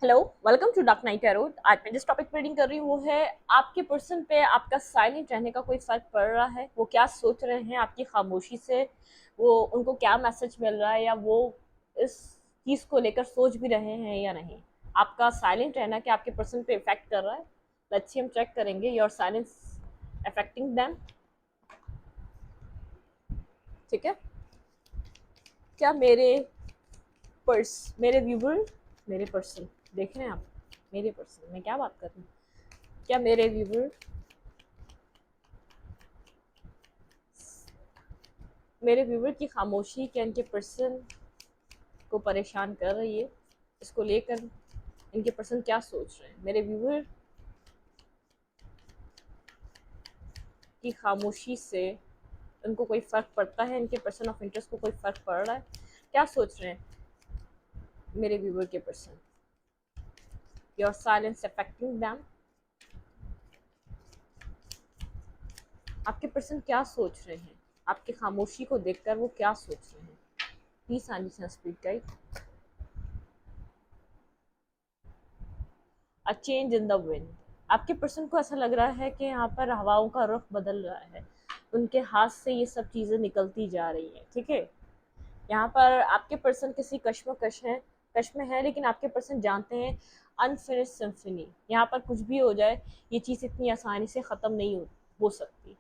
Hello, welcome to dark night tarot. आज मैं जिस टॉपिक पे रीडिंग कर रही हूँ वो है आपके पर्सन पे आपका साइलेंट रहने का कोई फर्क पड़ रहा है। वो क्या सोच रहे हैं आपकी खामोशी से, वो उनको क्या मैसेज मिल रहा है, या वो इस चीज़ को लेकर सोच भी रहे हैं या नहीं। आपका साइलेंट रहना क्या आपके पर्सन पे इफेक्ट कर रहा है? लेट्स सी, हम चेक करेंगे योर साइलेंस अफेक्टिंग देम। ठीक है, क्या मेरे व्यूवर, मेरे पर्सन देख रहे हैं आप? मेरे पर्सन, मैं क्या बात कर रही हूँ? क्या मेरे व्यूवर की खामोशी क्या इनके पर्सन को परेशान कर रही है? इसको लेकर इनके पर्सन क्या सोच रहे हैं? मेरे व्यूवर की खामोशी से उनको कोई फर्क पड़ता है? इनके पर्सन ऑफ इंटरेस्ट को कोई फर्क पड़ रहा है? क्या सोच रहे हैं मेरे व्यूवर के person? Your silence affecting them. आपके पर्सन क्या सोच रहे हैं? आपकी खामोशी को देखकर वो क्या सोच रहे हैं? Please aunty speed guide. A change in the wind. आपके पर्सन को ऐसा लग रहा है कि यहाँ पर हवाओं का रुख बदल रहा है, उनके हाथ से ये सब चीज़ें निकलती जा रही हैं। ठीक है, यहाँ पर आपके पर्सन किसी कश में है, लेकिन आपके पर्सन जानते हैं अनफिनिश सिम्फनी। यहाँ पर कुछ भी हो जाए, ये चीज़ इतनी आसानी से ख़त्म नहीं हो सकती।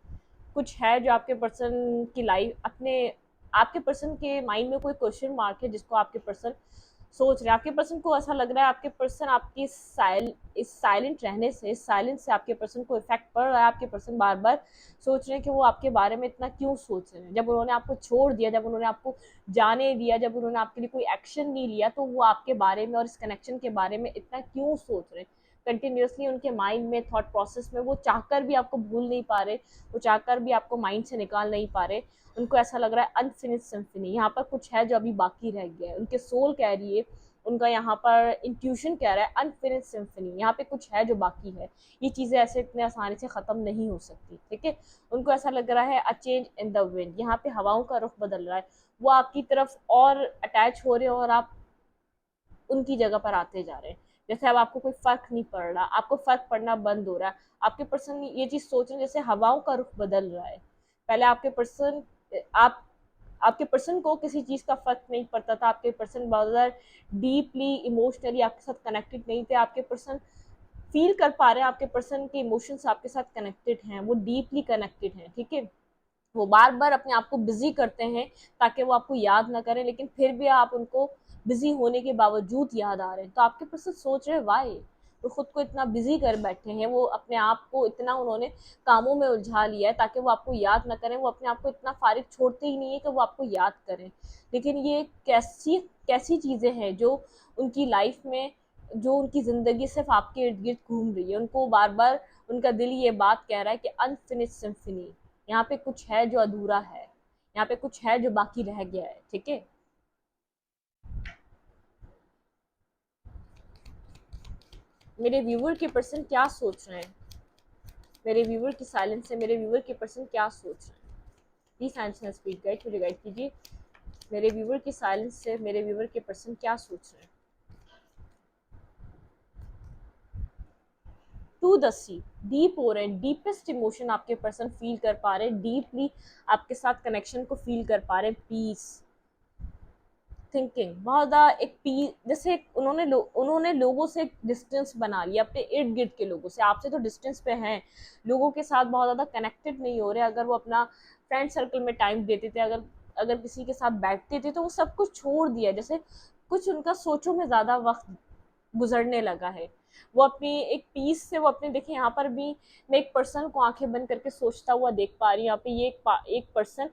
कुछ है जो आपके पर्सन की लाइफ अपने आपके पर्सन के माइंड में कोई क्वेश्चन मार्क है जिसको आपके पर्सन सोच रहे हैं। आपके पर्सन को ऐसा लग रहा है आपके पर्सन आपकी इस साइलेंट रहने से, इस साइलेंस से आपके पर्सन को इफेक्ट पड़ रहा है। आपके पर्सन बार बार सोच रहे हैं कि वो आपके बारे में इतना क्यों सोच रहे हैं। जब उन्होंने आपको छोड़ दिया, जब उन्होंने आपको जाने दिया, जब उन्होंने आपके लिए कोई एक्शन नहीं लिया, तो वो आपके बारे में और इस कनेक्शन के बारे में इतना क्यों सोच रहे हैं? कंटिन्यूसली उनके माइंड में, थॉट प्रोसेस में, वो चाहकर भी आपको भूल नहीं पा रहे, वो चाहकर भी आपको माइंड से निकाल नहीं पा रहे। उनको ऐसा लग रहा है अनफिनिश सिम्फनी, यहाँ पर कुछ है जो अभी बाकी रह गया है। उनके सोल कह रही है, उनका यहाँ पर इंट्यूशन कह रहा है अनफिनिश सिम्फनी, यहाँ पे कुछ है जो बाकी है। ये चीज़ें ऐसे इतने आसानी से ख़त्म नहीं हो सकती। ठीक है, उनको ऐसा लग रहा है a change in the wind, यहाँ पे हवाओं का रुख बदल रहा है। वो आपकी तरफ और अटैच हो रहे हैं और आप उनकी जगह पर आते जा रहे हैं। जैसे अब आपको कोई फर्क नहीं पड़ रहा, आपको फर्क पड़ना बंद हो रहा है। आपके पर्सन ये चीज़ सोच रहे हैं जैसे हवाओं का रुख बदल रहा है। पहले आप आपके पर्सन को किसी चीज़ का फर्क नहीं पड़ता था। आपके पर्सन बहुत ज़्यादा डीपली इमोशनली आपके साथ कनेक्टेड नहीं थे। आपके पर्सन फील कर पा रहे हैं, आपके पर्सन के इमोशंस आपके साथ कनेक्टेड हैं, वो डीपली कनेक्टेड हैं। ठीक है, वो बार बार अपने आप को बिजी करते हैं ताकि वो आपको याद ना करें, लेकिन फिर भी आप उनको बिजी होने के बावजूद याद आ रहे हैं। तो आपके पर्सन सोच रहे हैं वाई, वो खुद को इतना बिजी कर बैठे हैं, वो अपने आप को इतना उन्होंने कामों में उलझा लिया है ताकि वो आपको याद ना करें। वो अपने आप को इतना फारिग छोड़ते ही नहीं है कि वो आपको याद करें। लेकिन ये कैसी कैसी चीज़ें हैं जो उनकी लाइफ में, जो उनकी ज़िंदगी सिर्फ आपके इर्द गिर्द घूम रही है। उनको बार बार उनका दिल ये बात कह रहा है कि अनफिनिश सिम्फनी, यहाँ पे कुछ है जो अधूरा है, यहाँ पे कुछ है जो बाकी रह गया है। ठीक है, मेरे व्यूवर के पर्सन क्या सोच रहे हैं? मेरे व्यूवर की साइलेंस से मेरे व्यूवर के पर्सन क्या सोच रहे हैं? प्लीज साइलेंस में स्पीड गाइड मुझे गाइड कीजिए। मेरे व्यूवर की साइलेंस से मेरे व्यूवर के पर्सन क्या सोच रहे हैं? टू द सी, डीप हो रहे हैं, डीपेस्ट इमोशन आपके पर्सन फील कर पा रहे हैं, डीपली आपके साथ कनेक्शन को फील कर पा रहे हैं। पीस, थिंकिंग, बहुत ज़्यादा एक पी जैसे उन्होंने लोगों से डिस्टेंस बना लिया, अपने इर्द गिर्द के लोगों से। आपसे तो डिस्टेंस पे हैं, लोगों के साथ बहुत ज़्यादा कनेक्टेड नहीं हो रहे। अगर वो अपना फ्रेंड सर्कल में टाइम देते थे, अगर अगर किसी के साथ बैठते थे, तो वो सब कुछ छोड़ दिया। जैसे कुछ उनका सोचों में ज़्यादा वक्त गुजरने लगा है। वो अपनी एक पीस से, वो अपने देखिए यहाँ पर भी मैं एक पर्सन को आंखें बंद करके सोचता हुआ देख पा रही हूँ। यहाँ पे ये एक पर्सन,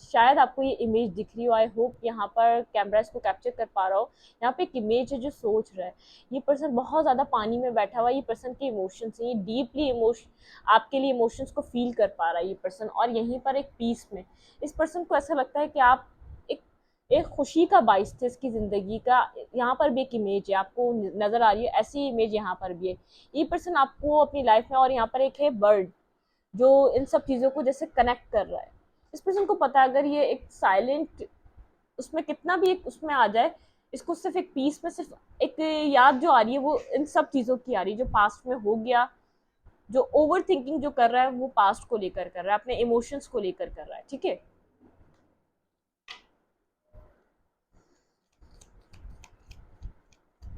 शायद आपको ये इमेज दिख रही हो, आई होप यहाँ पर कैमरा इसको कैप्चर कर पा रहा हो। यहाँ पे एक इमेज है जो सोच रहा है। ये पर्सन बहुत ज़्यादा पानी में बैठा हुआ है। ये पर्सन के इमोशंस, ये डीपली इमोशन आपके लिए इमोशंस को फील कर पा रहा है ये पर्सन, और यहीं पर एक पीस में इस पर्सन को ऐसा लगता है कि आप एक एक खुशी का बाइस थे इसकी ज़िंदगी का। यहाँ पर भी एक इमेज है, आपको नज़र आ रही है, ऐसी इमेज यहाँ पर भी है। ये पर्सन आपको अपनी लाइफ में, और यहाँ पर एक है बर्ड जो इन सब चीज़ों को जैसे कनेक्ट कर रहा है। इस पर्सन को पता है अगर ये एक साइलेंट, उसमें कितना भी एक उसमें आ जाए, इसको सिर्फ एक पीस में सिर्फ एक याद जो आ रही है वो इन सब चीजों की आ रही है जो पास्ट में हो गया। जो ओवर थिंकिंग जो कर रहा है वो पास्ट को लेकर कर रहा है, अपने इमोशंस को लेकर कर रहा है, ठीक है।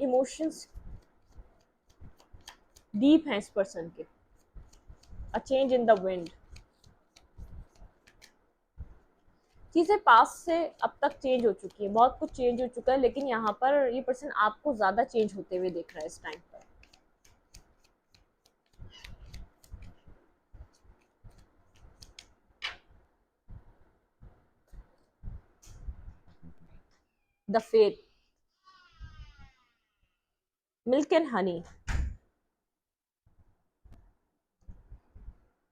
इमोशंस डीप हैं इस पर्सन के। A change in the wind, चीजें पास से अब तक चेंज हो चुकी है, बहुत कुछ चेंज हो चुका है, लेकिन यहाँ पर ये पर्सन आपको ज्यादा चेंज होते हुए देख रहा है इस टाइम पर। The faith, milk and honey,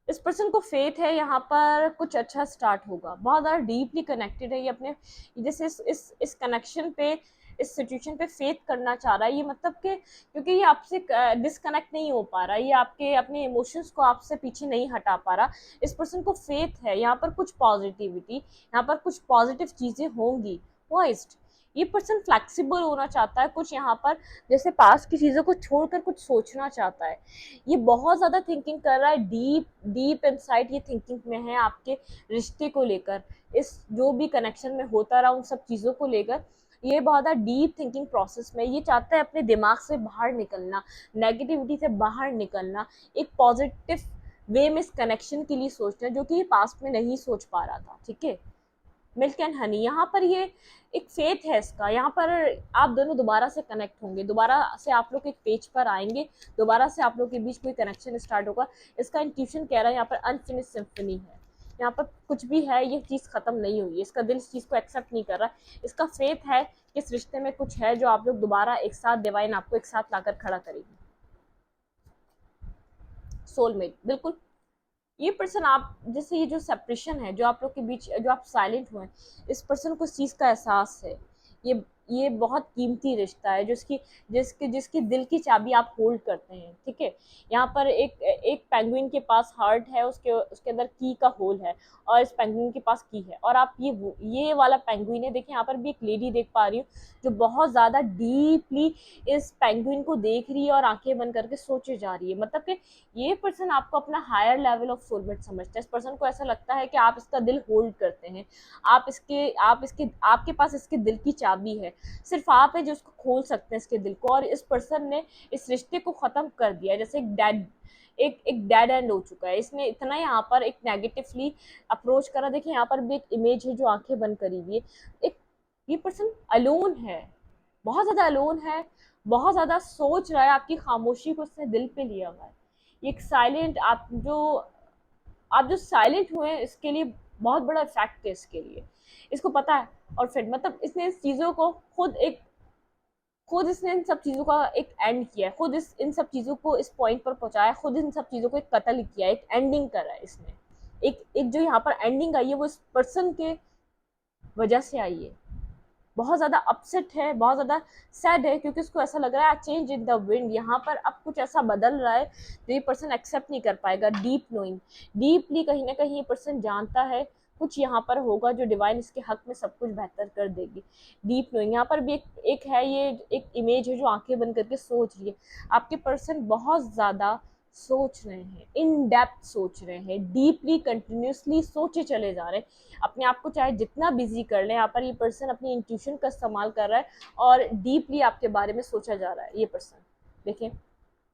इस पर्सन को फेथ है यहाँ पर कुछ अच्छा स्टार्ट होगा, बहुत ज़्यादा डीपली कनेक्टेड है ये अपने, जैसे इस कनेक्शन पे, इस सिचुएशन पे फेथ करना चाह रहा है ये, मतलब कि क्योंकि ये आपसे डिस्कनेक्ट नहीं हो पा रहा, ये आपके अपने इमोशंस को आपसे पीछे नहीं हटा पा रहा। इस पर्सन को फेथ है यहाँ पर कुछ पॉजिटिविटी, यहाँ पर कुछ पॉजिटिव चीज़ें होंगी। पॉइज्ड, ये पर्सन फ्लेक्सिबल होना चाहता है कुछ यहाँ पर, जैसे पास्ट की चीज़ों को छोड़कर कुछ सोचना चाहता है। ये बहुत ज़्यादा थिंकिंग कर रहा है, डीप डीप इनसाइड ये थिंकिंग में है आपके रिश्ते को लेकर, इस जो भी कनेक्शन में होता रहा उन सब चीज़ों को लेकर ये बहुत ज़्यादा डीप थिंकिंग प्रोसेस में, ये चाहता है अपने दिमाग से बाहर निकलना, नेगेटिविटी से बाहर निकलना, एक पॉजिटिव वे में इस कनेक्शन के लिए सोचना जो कि ये पास्ट में नहीं सोच पा रहा था, ठीक है। मिल्क एंड हनी, यहाँ पर ये एक फेथ है इसका, यहाँ पर आप दोनों दोबारा से कनेक्ट होंगे, दोबारा से आप लोग एक पेज पर आएंगे, दोबारा से आप लोग के बीच कोई कनेक्शन स्टार्ट होगा। इसका इंट्यूशन कह रहा है यहाँ पर अनफिनिश सिम्फनी है, यहाँ पर कुछ भी है, ये चीज़ खत्म नहीं हुई, इसका दिल इस चीज़ को एक्सेप्ट नहीं कर रहा। इसका फेथ है कि इस रिश्ते में कुछ है जो आप लोग दोबारा एक साथ, डिवाइन आपको एक साथ लाकर खड़ा करेगी। सोलमेट, बिल्कुल। ये पर्सन आप जैसे, ये जो सेपरेशन है जो आप लोग के बीच, जो आप साइलेंट हुए, इस पर्सन को इस चीज़ का एहसास है। ये ये बहुत कीमती रिश्ता है, जिसकी जिसके जिसकी दिल की चाबी आप होल्ड करते हैं, ठीक है। यहाँ पर एक एक पेंगुइन के पास हार्ट है, उसके उसके अंदर की का होल है, और इस पेंगुइन के पास की है, और आप ये वाला पेंगुइन है, देखिए यहाँ पर भी एक लेडी देख पा रही हूँ जो बहुत ज़्यादा डीपली इस पेंगुइन को देख रही है और आंखें बंद करके सोचे जा रही है, मतलब कि ये पर्सन आपको अपना हायर लेवल ऑफ सोलमेट समझता है। इस पर्सन को ऐसा लगता है कि आप इसका दिल होल्ड करते हैं, आप इसके आपके पास इसके दिल की चाबी है, सिर्फ आप है जो उसको खोल सकते हैं इसके दिल को, और इस पर्सन ने इस रिश्ते को खत्म कर दिया, जैसे एक डेड एंड हो चुका है, इसने इतना यहाँ पर एक नेगेटिवली अप्रोच करा। देखिए यहाँ पर भी एक इमेज है जो आंखें बंद करी हुई है, एक ये पर्सन अलोन है, बहुत ज्यादा अलोन है, बहुत ज्यादा सोच रहा है, आपकी खामोशी को उसने दिल पे लिया हुआ है। ये एक साइलेंट, आप जो साइलेंट हुए हैं इसके लिए बहुत बड़ा इफेक्ट है इसके लिए, इसको पता है। और फिर मतलब इसने इस चीज़ों को खुद इसने इन सब चीज़ों का एक एंड किया है, खुद इन सब चीज़ों को इस पॉइंट पर पहुंचाया, खुद इन सब चीज़ों को एक कत्ल किया, एक एंडिंग करा है इसने। एक एक जो यहाँ पर एंडिंग आई है वो इस पर्सन के वजह से आई है। बहुत ज़्यादा अपसेट है, बहुत ज़्यादा सैड है, क्योंकि उसको ऐसा लग रहा है चेंज इन द विंड, यहाँ पर अब कुछ ऐसा बदल रहा है जो ये पर्सन एक्सेप्ट नहीं कर पाएगा। डीप नोइंग, डीपली कहीं ना कहीं ये पर्सन जानता है कुछ यहाँ पर होगा जो डिवाइन इसके हक में सब कुछ बेहतर कर देगी। डीप नोइंग, यहाँ पर भी एक है, ये एक इमेज है जो आंखें बंद करके सोच रही है। आपके पर्सन बहुत ज़्यादा सोच रहे हैं, इन डेप्थ सोच रहे हैं, डीपली कंटिन्यूसली सोचे चले जा रहे हैं, अपने आप को चाहे जितना बिजी कर ले, यहाँ पर ये पर्सन अपनी इंट्यूशन का इस्तेमाल कर रहा है और डीपली आपके बारे में सोचा जा रहा है ये पर्सन। देखिए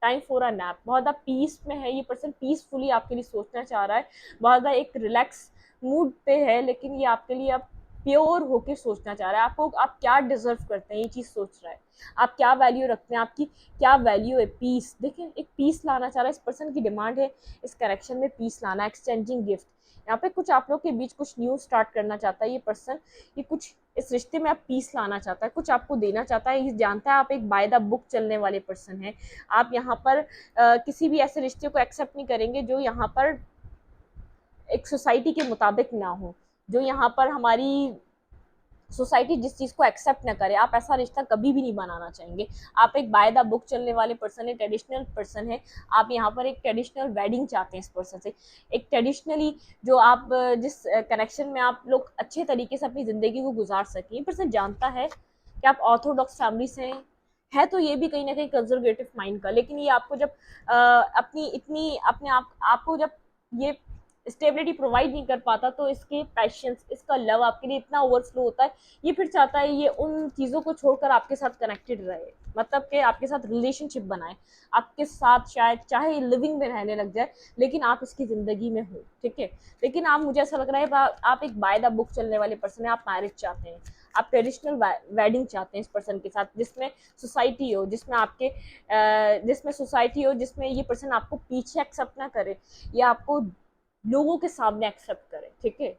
टाइम फॉर अ नैप, बहुत ज़्यादा पीस में है ये पर्सन, पीसफुली आपके लिए सोचना चाह रहा है, बहुत ज़्यादा एक रिलैक्स मूड पे है, लेकिन ये आपके लिए अब प्योर होके सोचना चाह रहा है, आपको आप क्या डिजर्व करते हैं ये चीज़ सोच रहा है, आप क्या वैल्यू रखते हैं, आपकी क्या वैल्यू है। पीस, देखिए एक पीस लाना चाह रहा है इस पर्सन की डिमांड है इस कनेक्शन में, पीस लाना, एक्सचेंजिंग गिफ्ट। यहाँ पे कुछ आप लोग के बीच कुछ न्यू स्टार्ट करना चाहता है ये पर्सन, ये कुछ इस रिश्ते में आप पीस लाना चाहता है, कुछ आपको देना चाहता है, ये जानता है आप एक बाय द बुक चलने वाले पर्सन हैं। आप यहाँ पर किसी भी ऐसे रिश्ते को एक्सेप्ट नहीं करेंगे जो यहाँ पर एक सोसाइटी के मुताबिक ना हो, जो यहाँ पर हमारी सोसाइटी जिस चीज़ को एक्सेप्ट ना करे, आप ऐसा रिश्ता कभी भी नहीं बनाना चाहेंगे। आप एक बाय द बुक चलने वाले पर्सन है, ट्रेडिशनल पर्सन है, आप यहाँ पर एक ट्रेडिशनल वेडिंग चाहते हैं इस पर्सन से, एक ट्रेडिशनली जो आप जिस कनेक्शन में आप लोग अच्छे तरीके से अपनी ज़िंदगी को गुजार सकें। ये पर्सन जानता है कि आप ऑर्थोडॉक्स फैमिली से है, तो ये भी कहीं ना कहीं कंजर्वेटिव माइंड का, लेकिन ये आपको जब अपनी इतनी अपने आप आपको जब ये स्टेबिलिटी प्रोवाइड नहीं कर पाता, तो इसके पैशंस, इसका लव आपके लिए इतना ओवरफ्लो होता है, ये फिर चाहता है ये उन चीज़ों को छोड़कर आपके साथ कनेक्टेड रहे, मतलब कि आपके साथ रिलेशनशिप बनाए, आपके साथ शायद चाहे लिविंग में रहने लग जाए, लेकिन आप इसकी ज़िंदगी में हो, ठीक है। लेकिन आप, मुझे ऐसा लग रहा है आप एक बाय द बुक चलने वाले पर्सन है, आप मैरिज चाहते हैं, आप ट्रेडिशनल वेडिंग चाहते हैं इस पर्सन के साथ, जिसमें सोसाइटी हो, जिसमें सोसाइटी हो, जिसमें ये पर्सन आपको पीछे एक्सेप्ट ना करे या आपको लोगों के सामने एक्सेप्ट करे, ठीक है।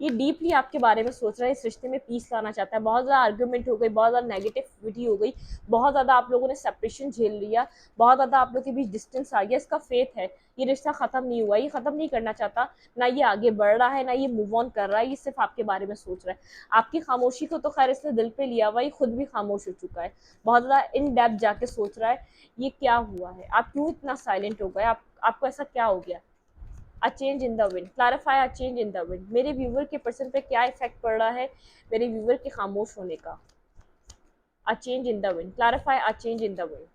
ये डीपली आपके बारे में सोच रहा है, इस रिश्ते में पीस लाना चाहता है। बहुत ज़्यादा आर्ग्यूमेंट हो गई, बहुत ज़्यादा नेगेटिविटी हो गई, बहुत ज़्यादा आप लोगों ने सेपरेशन झेल लिया, बहुत ज़्यादा आप लोगों के बीच डिस्टेंस आ गया। इसका फेथ है ये रिश्ता ख़त्म नहीं हुआ, ये ख़त्म नहीं करना चाहता, ना ये आगे बढ़ रहा है, ना ये मूव ऑन कर रहा है, ये सिर्फ आपके बारे में सोच रहा है। आपकी खामोशी को तो खैर इसने दिल पे लिया हुआ, ये खुद भी खामोश हो चुका है, बहुत ज़्यादा इन डेप्थ जाके सोच रहा है ये क्या हुआ है, आप क्यों इतना साइलेंट हो गए, आपको ऐसा क्या हो गया। A change in the wind, clarify a change in the wind. मेरे व्यूवर के पर्सन पे क्या इफेक्ट पड़ रहा है मेरे व्यूवर के खामोश होने का। A change in the wind, clarify a change in the wind.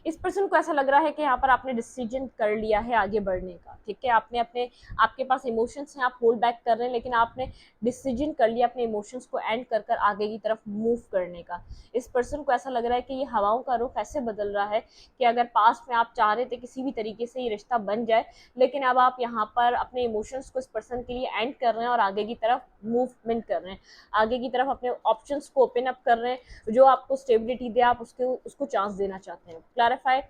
इस पर्सन को ऐसा लग रहा है कि यहाँ पर आपने डिसीजन कर लिया है आगे बढ़ने का, ठीक है। आपने अपने, आपके पास इमोशंस हैं, आप होल्ड बैक कर रहे हैं, लेकिन आपने डिसीजन कर लिया अपने इमोशंस को एंड कर कर आगे की तरफ मूव करने का। इस पर्सन को ऐसा लग रहा है कि ये हवाओं का रुख ऐसे बदल रहा है कि अगर पास्ट में आप चाह रहे थे किसी भी तरीके से ये रिश्ता बन जाए, लेकिन अब आप यहाँ पर अपने इमोशंस को इस पर्सन के लिए एंड कर रहे हैं और आगे की तरफ मूवमेंट कर रहे हैं, आगे की तरफ अपने ऑप्शंस को ओपन अप कर रहे हैं, जो आपको स्टेबिलिटी दे आप उसको चांस देना चाहते हैं। Clarify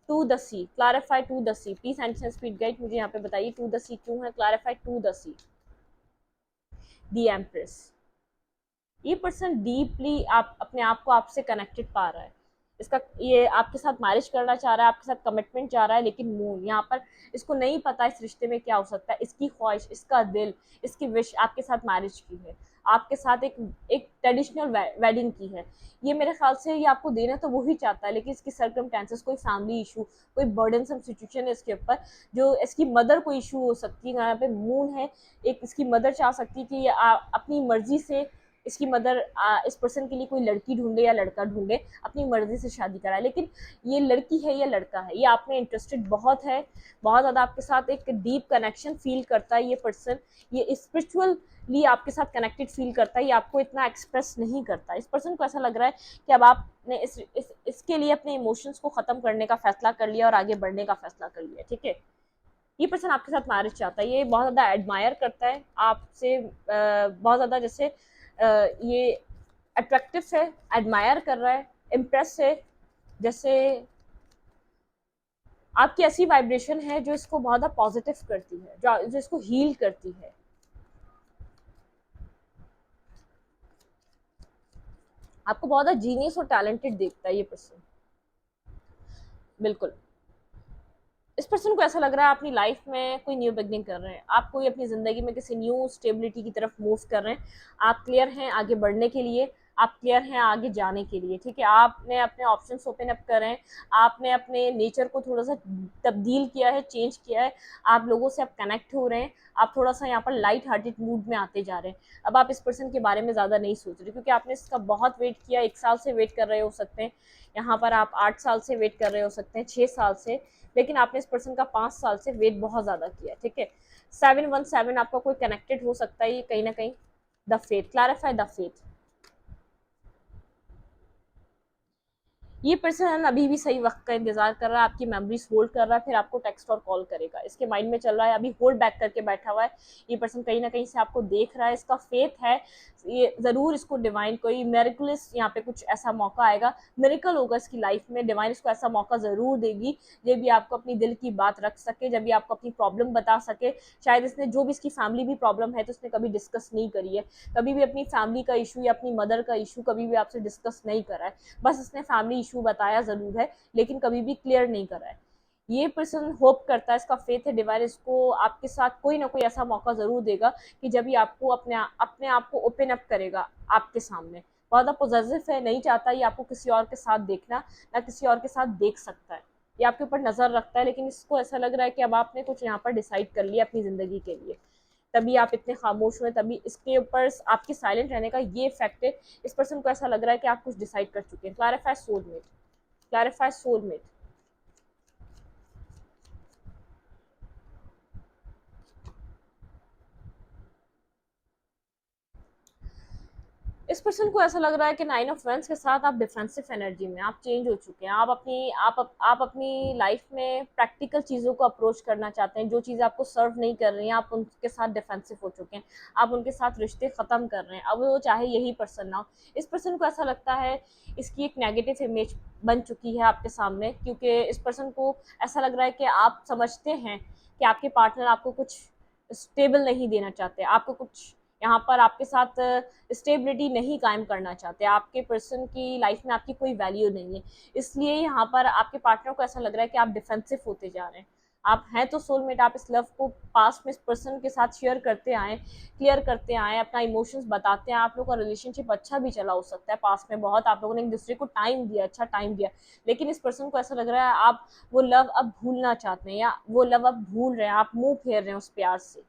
to the sea, clarify to the sea, please and speed guide मुझे यहाँ पे बताइए टू द सी क्यों है। Clarify to the sea, the empress. ये पर्सन डीपली आप अपने आप को आपसे कनेक्टेड पा रहा है, इसका ये आपके साथ मैरिज करना चाह रहा है, आपके साथ कमिटमेंट चाह रहा है, लेकिन मून यहाँ पर इसको नहीं पता इस रिश्ते में क्या हो सकता है। इसकी ख्वाहिश, इसका दिल, इसकी विश आपके साथ मैरिज की है, आपके साथ एक एक ट्रेडिशनल वेडिंग की है। ये मेरे ख्याल से ये आपको देना तो वो ही चाहता है, लेकिन इसकी सर्कमस्टेंसेस, कोई फैमिली इशू, कोई बर्डनसम सिचुएशन है इसके ऊपर, जो इसकी मदर को इशू हो सकती है। यहाँ पे मून है, एक इसकी मदर चाह सकती है कि ये अपनी मर्जी से इसकी मदर इस पर्सन के लिए कोई लड़की ढूंढे या लड़का ढूंढे, अपनी मर्जी से शादी कराए, लेकिन ये लड़की है या लड़का है, ये आप में इंटरेस्टेड बहुत है, बहुत ज़्यादा आपके साथ एक डीप कनेक्शन फील करता है ये पर्सन, ये स्पिरिचुअली आपके साथ कनेक्टेड फील करता है, ये आपको इतना एक्सप्रेस नहीं करता। इस पर्सन को ऐसा लग रहा है कि अब आपने इसके लिए अपने इमोशंस को ख़त्म करने का फैसला कर लिया और आगे बढ़ने का फैसला कर लिया, ठीक है। ये पर्सन आपके साथ मैरिज चाहता है, ये बहुत ज़्यादा एडमायर करता है आपसे, बहुत ज़्यादा जैसे ये अट्रैक्टिव है, एडमायर कर रहा है, इम्प्रेस है, जैसे आपकी ऐसी वाइब्रेशन है जो इसको बहुत ज़्यादा पॉजिटिव करती है, जो इसको हील करती है। आपको बहुत ज़्यादा जीनियस और टैलेंटेड देखता है ये पर्सन, बिल्कुल। इस पर्सन को ऐसा लग रहा है अपनी लाइफ में कोई न्यू बिगनिंग कर रहे हैं, आप कोई अपनी ज़िंदगी में किसी न्यू स्टेबिलिटी की तरफ मूव कर रहे हैं, आप क्लियर हैं आगे बढ़ने के लिए, आप क्लियर हैं आगे जाने के लिए, ठीक है। आपने अपने ऑप्शंस ओपन अप कर रहे हैं, आपने अपने नेचर को थोड़ा सा तब्दील किया है, चेंज किया है, आप लोगों से आप कनेक्ट हो रहे हैं, आप थोड़ा सा यहाँ पर लाइट हार्टेड मूड में आते जा रहे हैं। अब आप इस पर्सन के बारे में ज़्यादा नहीं सोच रहे, क्योंकि आपने इसका बहुत वेट किया, 1 साल से वेट कर रहे हो सकते हैं, यहाँ पर आप 8 साल से वेट कर रहे हो सकते हैं, 6 साल से, लेकिन आपने इस पर्सन का 5 साल से वेट बहुत ज़्यादा किया, ठीक है। 717 आपका कोई कनेक्टेड हो सकता है ये कहीं ना कहीं। The faith, clarify the faith. ये पर्सन अभी भी सही वक्त का इंतजार कर रहा है, आपकी मेमोरीज होल्ड कर रहा है, फिर आपको टेक्स्ट और कॉल करेगा, इसके माइंड में चल रहा है, अभी होल्ड बैक करके बैठा हुआ है। ये पर्सन कहीं ना कहीं से आपको देख रहा है, इसका फेथ है, ये ज़रूर इसको डिवाइन कोई मेरिकुलस यहाँ पे कुछ ऐसा मौका आएगा, मेरिकल होगा इसकी लाइफ में, डिवाइन इसको ऐसा मौका ज़रूर देगी जब भी आपको अपनी दिल की बात रख सके, जब भी आपको अपनी प्रॉब्लम बता सके। शायद इसने जो भी इसकी फैमिली भी प्रॉब्लम है तो इसने कभी डिस्कस नहीं करी है, कभी भी अपनी फैमिली का इशू या अपनी मदर का इशू कभी भी आपसे डिस्कस नहीं करा है, बस इसने फैमिली इशू बताया ज़रूर है, लेकिन कभी भी क्लियर नहीं करा है। ये पर्सन होप करता है, इसका फेथ है डिवाइन इसको आपके साथ कोई ना कोई ऐसा मौका ज़रूर देगा कि जब भी आपको अपने आप को ओपन अप करेगा आपके सामने। बहुत ज़्यादा पॉजिटिव है, नहीं चाहता ये आपको किसी और के साथ देखना, ना किसी और के साथ देख सकता है, ये आपके ऊपर नज़र रखता है, लेकिन इसको ऐसा लग रहा है कि अब आपने कुछ यहाँ पर डिसाइड कर लिया अपनी ज़िंदगी के लिए। तभी आप इतने खामोश हुए, तभी इसके ऊपर आपके साइलेंट रहने का ये इफेक्ट है। इस पर्सन को ऐसा लग रहा है कि आप कुछ डिसाइड कर चुके हैं। Clarify soulmate, clarify soulmate. इस पर्सन को ऐसा लग रहा है कि नाइन ऑफ वेंस के साथ आप डिफेंसिव एनर्जी में आप चेंज हो चुके हैं। आप अपनी लाइफ में प्रैक्टिकल चीज़ों को अप्रोच करना चाहते हैं। जो चीज़ें आपको सर्व नहीं कर रही हैं आप उनके साथ डिफेंसिव हो चुके हैं। आप उनके साथ रिश्ते ख़त्म कर रहे हैं। अब वो चाहे यही पर्सन ना हो। इस पर्सन को ऐसा लगता है इसकी एक नेगेटिव इमेज बन चुकी है आपके सामने, क्योंकि इस पर्सन को ऐसा लग रहा है कि आप समझते हैं कि आपके पार्टनर आपको कुछ स्टेबल नहीं देना चाहते, आपको कुछ यहाँ पर आपके साथ स्टेबिलिटी नहीं कायम करना चाहते। आपके पर्सन की लाइफ में आपकी कोई वैल्यू नहीं है, इसलिए यहाँ पर आपके पार्टनर को ऐसा लग रहा है कि आप डिफेंसिव होते जा रहे हैं। आप हैं तो सोलमेट, आप इस लव को पास्ट में इस पर्सन के साथ शेयर करते आए, क्लियर करते आए, अपना इमोशंस बताते हैं। आप लोगों का रिलेशनशिप अच्छा भी चला हो सकता है पास्ट में, बहुत आप लोगों ने एक दूसरे को टाइम दिया, अच्छा टाइम दिया। लेकिन इस पर्सन को ऐसा लग रहा है आप वो लव अब भूलना चाहते हैं, या वो लव अब भूल रहे हैं, आप मुंह फेर रहे हैं उस प्यार से।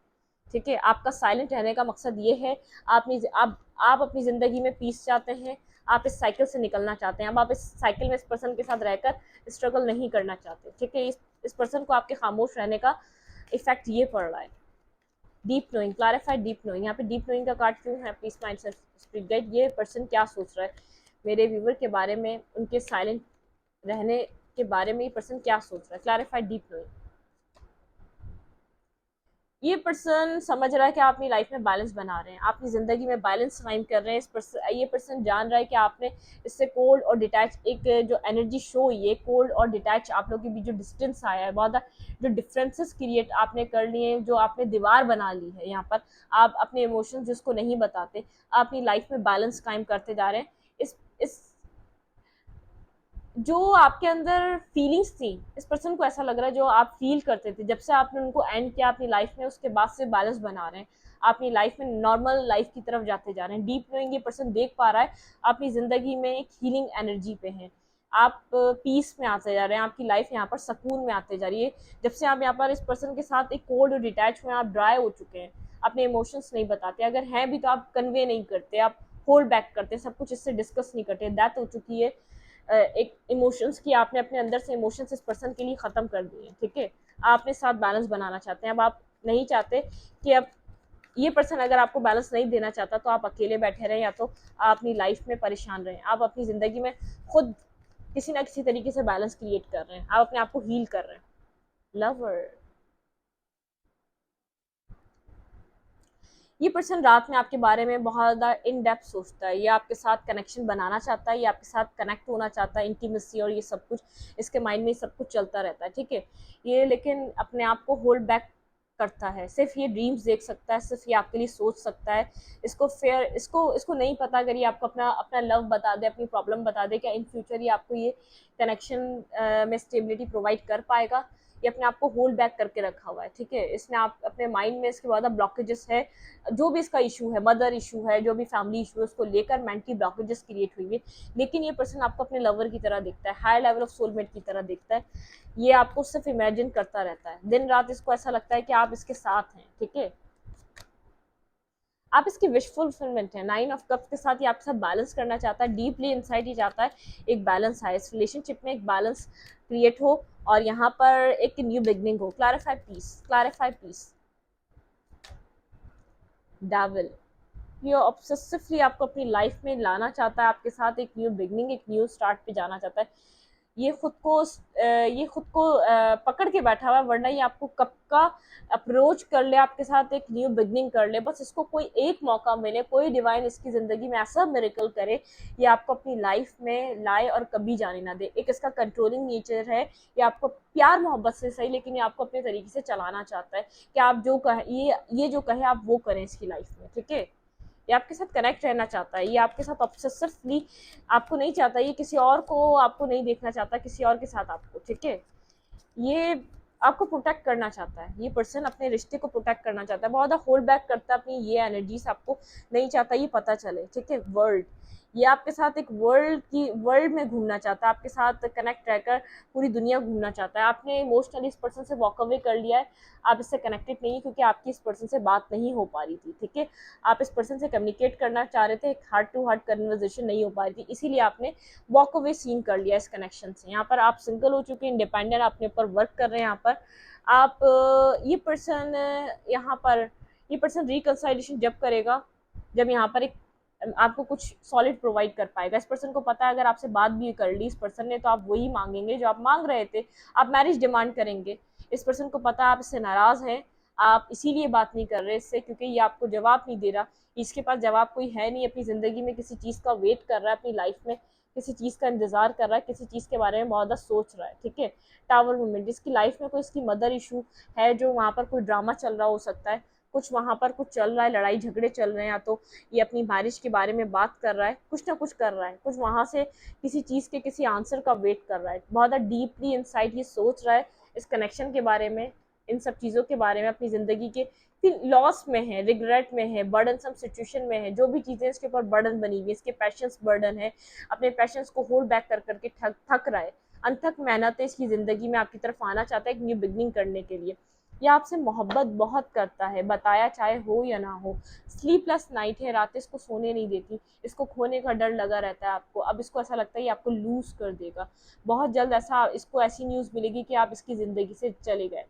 ठीक है, आपका साइलेंट रहने का मकसद ये है, आप अपनी ज़िंदगी में पीस चाहते हैं, आप इस साइकिल से निकलना चाहते हैं। अब आप इस साइकिल में इस पर्सन के साथ रहकर स्ट्रगल नहीं करना चाहते। ठीक है, इस पर्सन को आपके खामोश रहने का इफेक्ट ये पड़ रहा है। Deep knowing, clarified deep knowing. यहाँ पे डीप नोइंग का कार्ड क्यों है? प्लीज माइंड स्पिरिट गाइड, ये पर्सन क्या सोच रहा है मेरे व्यूवर के बारे में, उनके साइलेंट रहने के बारे में ये पर्सन क्या सोच रहा है? Clarified deep knowing. ये पर्सन समझ रहा है कि आप अपनी लाइफ में बैलेंस बना रहे हैं, आप अपनी ज़िंदगी में बैलेंस कायम कर रहे हैं। ये पर्सन जान रहा है कि आपने इससे कोल्ड और डिटैच एक जो एनर्जी शो हुई है, कोल्ड और डिटैच आप लोगों के बीच जो डिस्टेंस आया है, बहुत जो डिफरेंसेस क्रिएट आपने कर लिए हैं, जो आपने दीवार बना ली है। यहाँ पर आप अपने इमोशंस जिसको नहीं बताते, आप अपनी लाइफ में बैलेंस कायम करते जा रहे हैं। इस जो आपके अंदर फीलिंग्स थी, इस पर्सन को ऐसा लग रहा है जो आप फील करते थे जब से आपने उनको एंड किया अपनी लाइफ में, उसके बाद से बैलेंस बना रहे हैं। आप अपनी लाइफ में नॉर्मल लाइफ की तरफ जाते जा रहे हैं। डीप नोइंग ये पर्सन देख पा रहा है आप अपनी ज़िंदगी में एक हीलिंग एनर्जी पे हैं। आप पीस में आते जा रहे हैं, आपकी लाइफ यहाँ पर सुकून में आते जा रही है। जब से आप यहाँ पर इस पर्सन के साथ एक कोल्ड और डिटैच हुए, आप ड्राई हो चुके हैं, अपने इमोशंस नहीं बताते, अगर हैं भी तो आप कन्वे नहीं करते, आप होल्ड बैक करते हैं, सब कुछ इससे डिस्कस नहीं करते। डेथ हो चुकी है एक इमोशंस की, आपने अपने अंदर से इमोशंस इस पर्सन के लिए ख़त्म कर दिए। ठीक है, आप अपने साथ बैलेंस बनाना चाहते हैं। अब आप नहीं चाहते कि अब ये पर्सन अगर आपको बैलेंस नहीं देना चाहता तो आप अकेले बैठे रहें, या तो आप अपनी लाइफ में परेशान रहें। आप अपनी ज़िंदगी में खुद किसी ना किसी तरीके से बैलेंस क्रिएट कर रहे हैं, आप अपने आप को हील कर रहे हैं। लवर, ये पर्सन रात में आपके बारे में बहुत ज़्यादा इन डेप्थ सोचता है, ये आपके साथ कनेक्शन बनाना चाहता है, ये आपके साथ कनेक्ट होना चाहता है, इंटीमेसी और ये सब कुछ इसके माइंड में सब कुछ चलता रहता है। ठीक है, ये लेकिन अपने आप को होल्ड बैक करता है, सिर्फ ये ड्रीम्स देख सकता है, सिर्फ ये आपके लिए सोच सकता है। इसको नहीं पता अगर ये आपको अपना अपना लव बता दे, अपनी प्रॉब्लम बता दे, क्या इन फ्यूचर ये आपको ये कनेक्शन में स्टेबिलिटी प्रोवाइड कर पाएगा। ये अपने आप को होल्ड बैक करके रखा हुआ है। ठीक है, इसने आप अपने माइंड में इसके बाद ब्लॉकेजेस है, जो भी इसका इशू है, मदर इशू है, जो भी फैमिली इशू है, उसको लेकर मेंटली ब्लॉकेजेस क्रिएट हुई है। लेकिन ये पर्सन आपको अपने लवर की तरह देखता है, हाई लेवल ऑफ सोलमेट की तरह देखता है। ये आपको सिर्फ इमेजिन करता रहता है दिन रात। इसको ऐसा लगता है कि आप इसके साथ हैं। ठीक है, आप इसकी विश फुलफिलमेंट है। नाइन ऑफ कप्स के साथ ये आपके साथ बैलेंस करना चाहता है, डीपली इनसाइड ही चाहता है एक बैलेंस है, इस रिलेशनशिप में एक बैलेंस क्रिएट हो और यहाँ पर एक न्यू बिगनिंग हो। Clarify peace, clarify peace. Devil, ये ऑब्सेसिवली आपको अपनी लाइफ में लाना चाहता है, आपके साथ एक न्यू बिगनिंग, एक न्यू स्टार्ट पे जाना चाहता है। ये खुद को पकड़ के बैठा हुआ है, वरना ये आपको कब का अप्रोच कर ले, आपके साथ एक न्यू बिगनिंग कर ले। बस इसको कोई एक मौका मिले, कोई डिवाइन इसकी ज़िंदगी में ऐसा मिरेकल करे, ये आपको अपनी लाइफ में लाए और कभी जाने ना दे। एक इसका कंट्रोलिंग नेचर है, ये आपको प्यार मोहब्बत से सही, लेकिन ये आपको अपने तरीके से चलाना चाहता है कि आप जो कहें, ये जो कहे आप वो करें इसकी लाइफ में। ठीक है, ये आपके साथ कनेक्ट रहना चाहता है, ये आपके साथ ऑब्सेसिवली आपको नहीं चाहता, ये किसी और को आपको नहीं देखना चाहता, किसी और के साथ आपको। ठीक है, ये आपको प्रोटेक्ट करना चाहता है, ये पर्सन अपने रिश्ते को प्रोटेक्ट करना चाहता है, बहुत ज़्यादा होल्ड बैक करता है अपनी ये एनर्जीज, आपको नहीं चाहता ये पता चले। ठीक है, वर्ल्ड, ये आपके साथ एक वर्ल्ड में घूमना चाहता है, आपके साथ कनेक्ट रहकर पूरी दुनिया घूमना चाहता है। आपने इमोशनली इस पर्सन से वॉक अवे कर लिया है, आप इससे कनेक्टेड नहीं है क्योंकि आपकी इस पर्सन से बात नहीं हो पा रही थी, ठीक है। आप इस पर्सन से कम्युनिकेट करना चाह रहे थे, एक हार्ट टू हार्ट कन्वर्जेशन नहीं हो पा रही थी, इसीलिए आपने वॉक अवे सीन कर लिया इस कनेक्शन से। यहाँ पर आप सिंगल हो चुके हैं, इंडिपेंडेंट, अपने ऊपर वर्क कर रहे हैं। यहाँ पर आप ये पर्सन यहाँ पर ये पर्सन रिकंसाइलेशन जब करेगा जब यहाँ पर एक आपको कुछ सॉलिड प्रोवाइड कर पाएगा। इस पर्सन को पता है अगर आपसे बात भी कर ली इस पर्सन ने तो आप वही मांगेंगे जो आप मांग रहे थे, आप मैरिज डिमांड करेंगे। इस पर्सन को पता है आप इससे नाराज हैं, आप इसीलिए बात नहीं कर रहे इससे क्योंकि ये आपको जवाब नहीं दे रहा। इसके पास जवाब कोई है नहीं, अपनी ज़िंदगी में किसी चीज़ का वेट कर रहा है, अपनी लाइफ में किसी चीज़ का इंतजार कर रहा है, किसी चीज़ के बारे में बहुत ज़्यादा सोच रहा है, ठीक है। टावर वुमेन, जिसकी लाइफ में कोई इसकी मदर इशू है, जो वहाँ पर कोई ड्रामा चल रहा हो सकता है, कुछ वहाँ पर कुछ चल रहा है, लड़ाई झगड़े चल रहे हैं, या तो ये अपनी मैरिज के बारे में बात कर रहा है, कुछ ना कुछ कर रहा है, कुछ वहाँ से किसी चीज़ के किसी आंसर का वेट कर रहा है, बहुत ज़्यादा डीपली इनसाइड ये सोच रहा है इस कनेक्शन के बारे में, इन सब चीज़ों के बारे में, अपनी ज़िंदगी के फिर लॉस में है, रिग्रेट में है, बर्डन सम सिचुएशन में है, जो भी चीज़ें इसके ऊपर बर्डन बनी हुई है, इसके पैशंस बर्डन है, अपने पैशंस को होल्ड बैक कर करके थक रहा है, अनथक मेहनत है इसकी ज़िंदगी में, आपकी तरफ आना चाहता है एक न्यू बिगनिंग करने के लिए। ये आपसे मोहब्बत बहुत करता है, बताया चाहे हो या ना हो। स्लीपलेस नाइट है, रातें इसको सोने नहीं देती, इसको खोने का डर लगा रहता है आपको। अब इसको ऐसा लगता है ये आपको लूज कर देगा, बहुत जल्द ऐसा इसको ऐसी न्यूज़ मिलेगी कि आप इसकी ज़िंदगी से चले गए।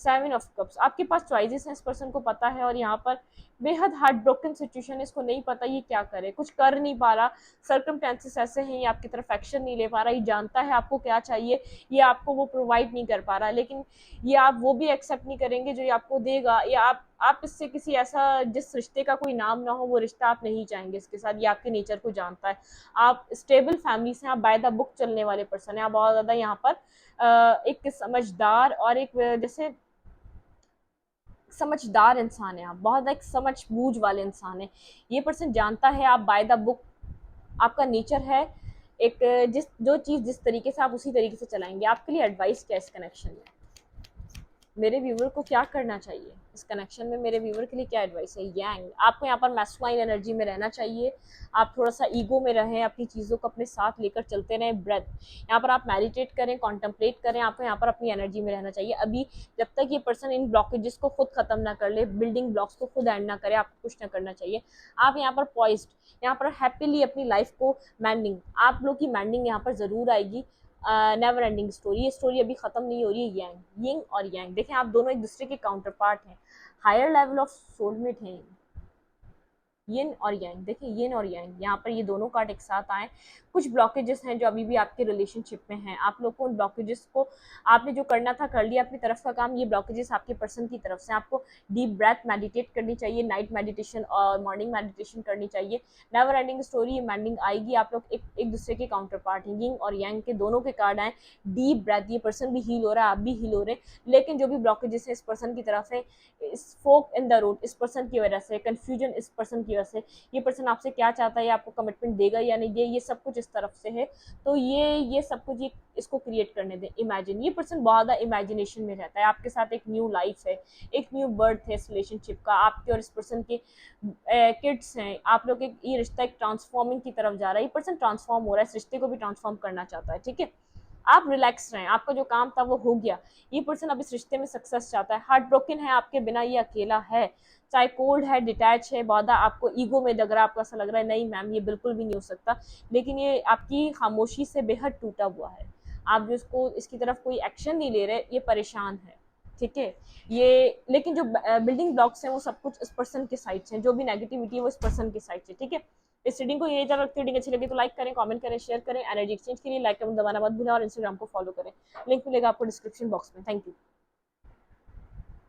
7 ऑफ कप्स, आपके पास चॉइसेस हैं, इस पर्सन को पता है, और यहाँ पर बेहद हार्ट ब्रोकन सिचुएशन, इसको नहीं पता ये क्या करे, कुछ कर नहीं पा रहा, सर्कमटेंसेस ऐसे हैं, ये आपकी तरफ एक्शन नहीं ले पा रहा, ये जानता है आपको क्या चाहिए, ये आपको वो प्रोवाइड नहीं कर पा रहा, लेकिन ये आप वो भी एक्सेप्ट नहीं करेंगे जो ये आपको देगा, या आप इससे किसी ऐसा जिस रिश्ते का कोई नाम ना हो वो रिश्ता आप नहीं चाहेंगे इसके साथ, ये आपके नेचर को जानता है। आप स्टेबल फैमिली से, आप बाय द बुक चलने वाले पर्सन है, आप बहुत ज़्यादा यहाँ पर एक समझदार और एक जैसे समझदार इंसान है, आप बहुत एक समझ बूझ वाले इंसान है। ये पर्सन जानता है आप बाय द बुक, आपका नेचर है एक जिस जो चीज़ जिस तरीके से आप उसी तरीके से चलाएंगे। आपके लिए एडवाइस क्या है इस कनेक्शन में, मेरे व्यूवर को क्या करना चाहिए इस कनेक्शन में, मेरे व्यूवर के लिए क्या एडवाइस है। यांग, आपको यहाँ पर मैस्कुलाइन एनर्जी में रहना चाहिए, आप थोड़ा सा ईगो में रहें, अपनी चीज़ों को अपने साथ लेकर चलते रहें। ब्रेथ, यहाँ पर आप मेडिटेट करें, कॉन्टम्पलेट करें, आपको यहाँ पर अपनी एनर्जी में रहना चाहिए। अभी जब तक ये पर्सन इन ब्लॉकेजेस को खुद खत्म ना कर ले, बिल्डिंग ब्लॉक्स को खुद एंड ना करे, आपको कुछ ना करना चाहिए। आप यहाँ पर पॉइज्ड, यहाँ पर हैप्पीली अपनी लाइफ को मैंडिंग, आप लोग की मैंडिंग यहाँ पर ज़रूर आएगी। नेवर एंडिंग स्टोरी, ये स्टोरी अभी खत्म नहीं हो रही है। यांग, यिंग और यांग, देखें आप दोनों एक दूसरे के काउंटर पार्ट हैं, हायर लेवल ऑफ सोलमेट हैं। यिन और यांग, देखिए यिन और यांग, यहाँ पर ये दोनों कार्ड एक साथ आए। कुछ ब्लॉकेजेस हैं जो अभी भी आपके रिलेशनशिप में हैं, आप लोग को उन ब्लॉकेजेस को, आपने जो करना था कर लिया अपनी तरफ का काम, ये ब्लॉकेजेस आपके पर्सन की तरफ से। आपको डीप ब्रेथ मेडिटेट करनी चाहिए, नाइट मेडिटेशन और मॉर्निंग मेडिटेशन करनी चाहिए। नेवर एंडिंग स्टोरी, ये मेंडिंग आएगी। आप लोग एक दूसरे के काउंटर पार्ट हैं, यिंग और यांग के दोनों के कार्ड आए। डीप ब्रेथ, ये पर्सन भी हील हो रहा है, आप भी हील हो रहे हैं, लेकिन जो भी ब्लॉकेजेस है इस पर्सन की तरफ है, इस फोक इन द रोड इस पर्सन की वजह से, कंफ्यूजन इस पर्सन की वजह से, ये पर्सन आपसे क्या चाहता है, आपको कमिटमेंट देगा या नहीं, ये सब कुछ इस तरफ से है। तो ये सब कुछ ये इसको क्रिएट करने दें। इमेजिन, ये पर्सन बहुत ज़्यादा इमेजिनेशन में रहता है, आपके साथ एक न्यू लाइफ है, एक न्यू बर्थ है इस रिलेशनशिप का, आपके और इस पर्सन के किड्स हैं, आप लोग एक ये रिश्ता एक ट्रांसफॉर्मिंग की तरफ जा रहा है। ये पर्सन ट्रांसफॉर्म हो रहा है, इस रिश्ते को भी ट्रांसफॉर्म करना चाहता है, ठीक है। आप रिलैक्स रहें, आपका जो काम था वो हो गया। ये पर्सन अब इस रिश्ते में सक्सेस चाहता है, हार्ट ब्रोकन है आपके बिना, ये अकेला है, चाहे कोल्ड है, डिटैच है, बहुत आपको ईगो में लग रहा है, आपको ऐसा लग रहा है नहीं मैम ये बिल्कुल भी नहीं हो सकता, लेकिन ये आपकी खामोशी से बेहद टूटा हुआ है। आप जो इसको इसकी तरफ कोई एक्शन नहीं ले रहे, ये परेशान है, ठीक है। ये लेकिन जो बिल्डिंग ब्लॉक्स हैं वो सब कुछ इस पर्सन के साइड से, जो भी नेगेटिविटी है वो इस पर्सन के साइड से, ठीक है। इस रीडिंग को यही तरह रखते, रीडिंग अच्छी लगी तो लाइक करें, कमेंट करें, शेयर करें। एनर्जी एक्सचेंज के लिए लाइक कमेंट दबाना मत भूलें और इंस्टाग्राम को फॉलो करें, लिंक मिलेगा आपको डिस्क्रिप्शन बॉक्स में। Thank you.